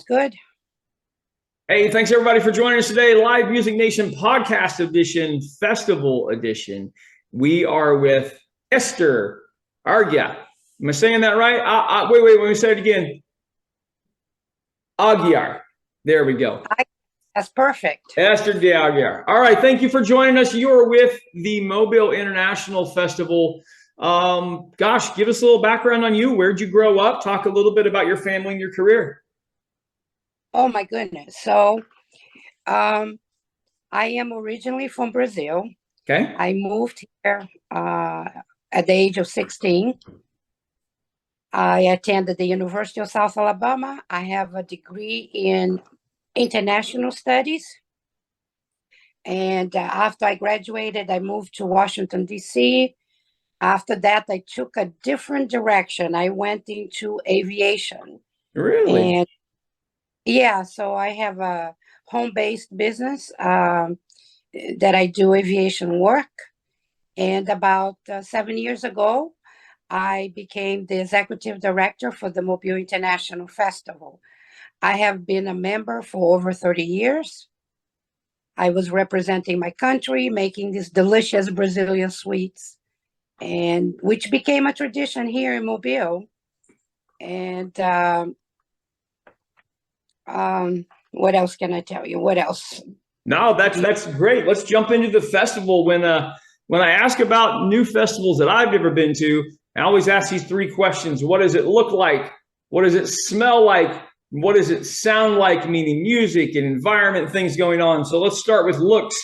Sounds good. Hey, thanks everybody for joining us today. Live Music Nation Podcast Edition, Festival Edition. We are with Esther Argia. Am I saying that right? Wait, let me say it again. Aguiar. There we go. That's perfect. Esther de Aguiar. All right, thank you for joining us. You are with the Mobile International Festival. Gosh, give us a little background on you. Where'd you grow up? Talk a little bit about your family and your career. Oh my goodness. So I am originally from Brazil. Okay. I moved here at the age of 16. I attended the University of South Alabama. I have a degree in international studies. And after I graduated, I moved to Washington, D.C. After that, I took a different direction. I went into aviation. Really? And yeah, so I have a home-based business that I do aviation work. And about 7 years ago, I became the executive director for the Mobile International Festival. I have been a member for over 30 years. I was representing my country, making these delicious Brazilian sweets, and which became a tradition here in Mobile. And what else can I tell you? What else? No, that's great. Let's jump into the festival. When I ask about new festivals that I've never been to, I always ask these three questions. What does it look like? What does it smell like? What does it sound like? Meaning music and environment, things going on. So let's start with looks.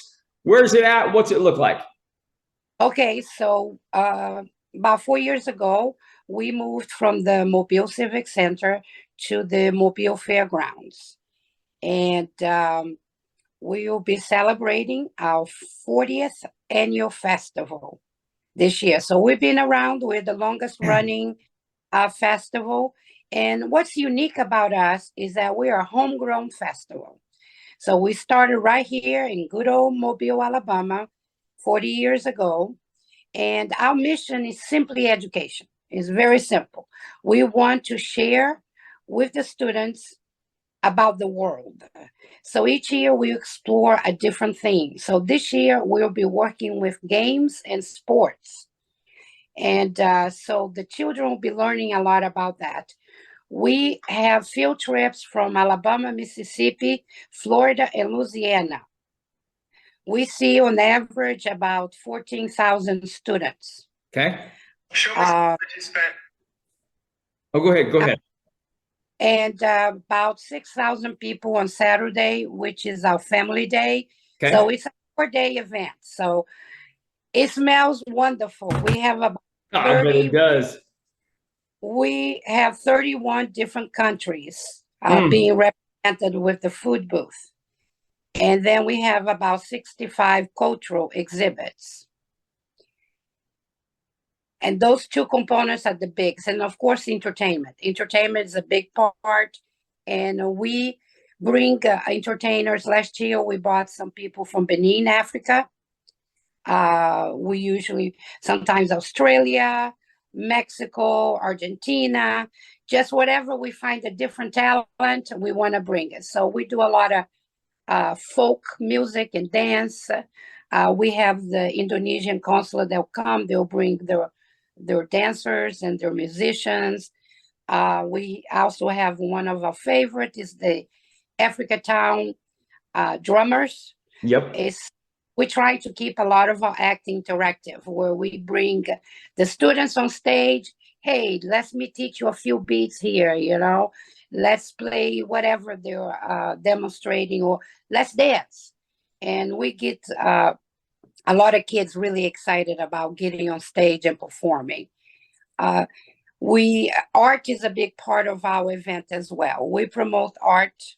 Where's it at? What's it look like? Okay, so about 4 years ago, we moved from the Mobile Civic Center to the Mobile Fairgrounds. And we will be celebrating our 40th annual festival this year. So we've been around. We're the longest running festival. And what's unique about us is that we are a homegrown festival. So we started right here in good old Mobile, Alabama, 40 years ago. And our mission is simply education. It's very simple. We want to share with the students about the world. So each year we explore a different theme. So this year we'll be working with games and sports. And so the children will be learning a lot about that. We have field trips from Alabama, Mississippi, Florida, and Louisiana. We see on average about 14,000 students. Okay. Show me go ahead. Go ahead. And about 6,000 people on Saturday, which is our family day. Okay. So it's a 4-day event. So it smells wonderful. We have about I bet it does. We have 31 different countries being represented with the food booth. And then we have about 65 cultural exhibits. And those two components are the biggest. And of course, entertainment. Entertainment is a big part. And we bring entertainers. Last year, we brought some people from Benin, Africa. We usually, sometimes Australia, Mexico, Argentina, just whatever we find a different talent, we want to bring it. So we do a lot of folk music and dance. We have the Indonesian consulate. They'll come, they'll bring their dancers and their musicians. We also have one of our favorite is the Africa Town drummers. Yep. We try to keep a lot of our act interactive, where we bring the students on stage. Hey, let me teach you a few beats here, let's play whatever they're demonstrating, or let's dance. And we get a lot of kids really excited about getting on stage and performing. Art is a big part of our event as well. We promote art,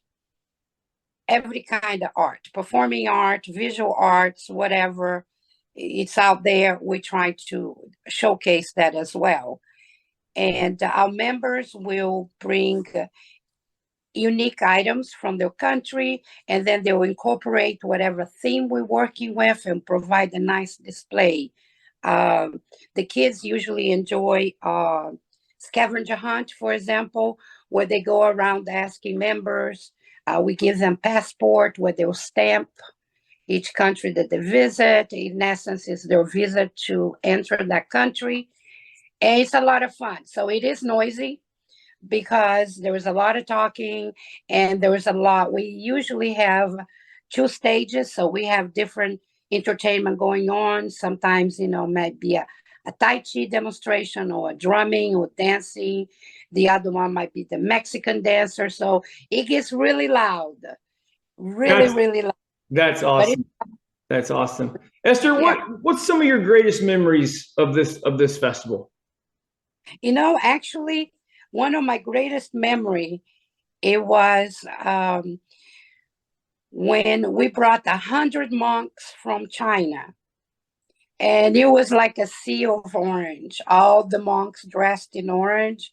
every kind of art, performing art, visual arts, whatever it's out there. We try to showcase that as well. And our members will bring unique items from their country, and then they will incorporate whatever theme we're working with and provide a nice display. The kids usually enjoy scavenger hunt, for example, where they go around asking members. We give them passport where they'll stamp each country that they visit. In essence, it's their visit to enter that country. And it's a lot of fun. So it is noisy because there was a lot of talking and there was a lot. We usually have 2 stages. So we have different entertainment going on. Sometimes, might be a Tai Chi demonstration or drumming or dancing. The other one might be the Mexican dancer. So it gets really loud, really loud. That's awesome. That's awesome. Esther, what's some of your greatest memories of this festival? Actually, one of my greatest memory, it was when we brought 100 monks from China. And it was like a sea of orange, all the monks dressed in orange.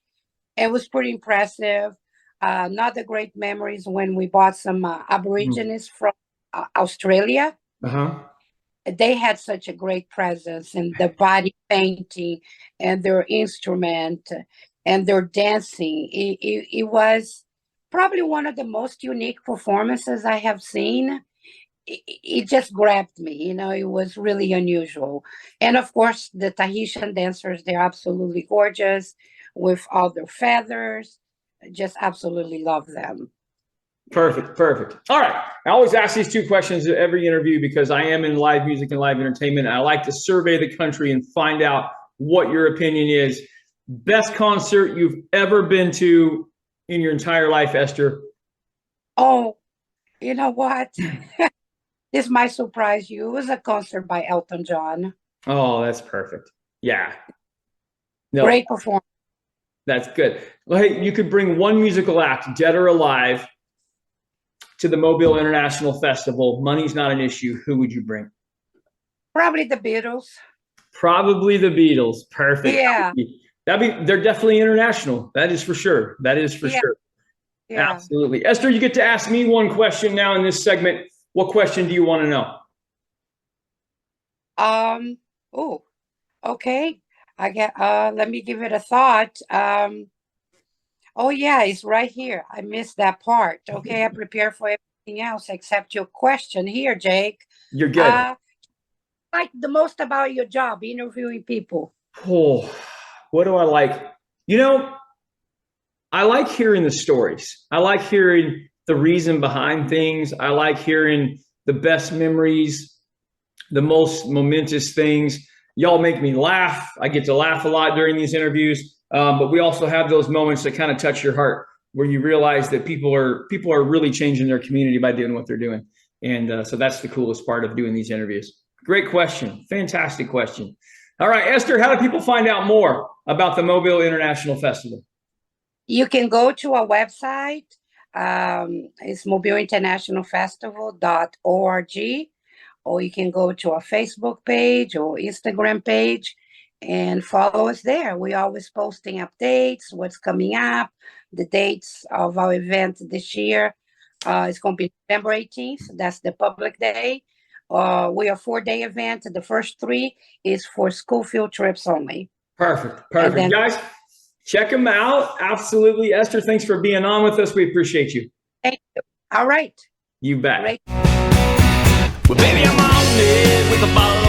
It was pretty impressive. Another great memories when we bought some Aborigines from Australia. Uh-huh. They had such a great presence in the body painting and their instrument and their dancing. It was probably one of the most unique performances I have seen. It just grabbed me, it was really unusual. And of course, the Tahitian dancers, they're absolutely gorgeous with all their feathers. Just absolutely love them. Perfect. All right. I always ask these 2 questions at every interview because I am in live music and live entertainment. I like to survey the country and find out what your opinion is. Best concert you've ever been to in your entire life, Esther? Oh, you know what? This might surprise you. It was a concert by Elton John. Oh, that's perfect. Yeah. No, great performance. That's good. Well, hey, you could bring one musical act, dead or alive, to the Mobile International Festival. Money's not an issue. Who would you bring? Probably the Beatles. Probably the Beatles. Perfect. Yeah. They're definitely international. That is for sure. Sure. Yeah. Absolutely. Esther, you get to ask me one question now in this segment. What question do you want to know? Oh, okay. Let me give it a thought. Oh yeah, it's right here. I missed that part. Okay, I prepare for everything else except your question here, Jake. You're good. Like the most about your job, interviewing people? Oh, what do I like? I like hearing the stories. I like hearing the reason behind things. I like hearing the best memories, the most momentous things. Y'all make me laugh. I get to laugh a lot during these interviews. But we also have those moments that kind of touch your heart where you realize that people are really changing their community by doing what they're doing. And so that's the coolest part of doing these interviews. Great question. Fantastic question. All right, Esther, how do people find out more about the Mobile International Festival? You can go to our website. It's mobileinternationalfestival.org, or you can go to our Facebook page or Instagram page and follow us there. We're always posting updates, what's coming up, the dates of our event this year. It's going to be November 18th. That's the public day. We are a 4-day event. The first 3 is for school field trips only. Perfect. Guys, check them out. Absolutely. Esther, thanks for being on with us. We appreciate you. Thank you. All right. You bet. Great. Well, baby, I'm on it with a bottle